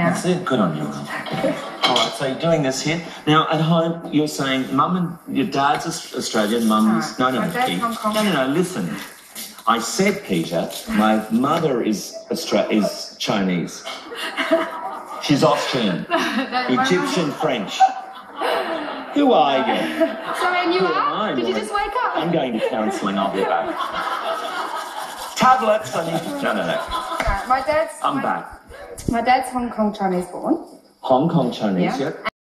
That's it. Good on you. All right, so you're doing this here. Now, at home, you're saying your dad's Australian, mum's... No, my dad's Keith. Hong Kong. No, listen. I said, Peter, my mother is Chinese. She's Austrian, Egyptian, French. Who are you? Sorry, and you are? Did you just wake up? I'm going to counselling. I'll be back. Tablets. I need to... No. My dad's... I'm back. My dad's Hong Kong Chinese born. Hong Kong Chinese, Yeah. yep.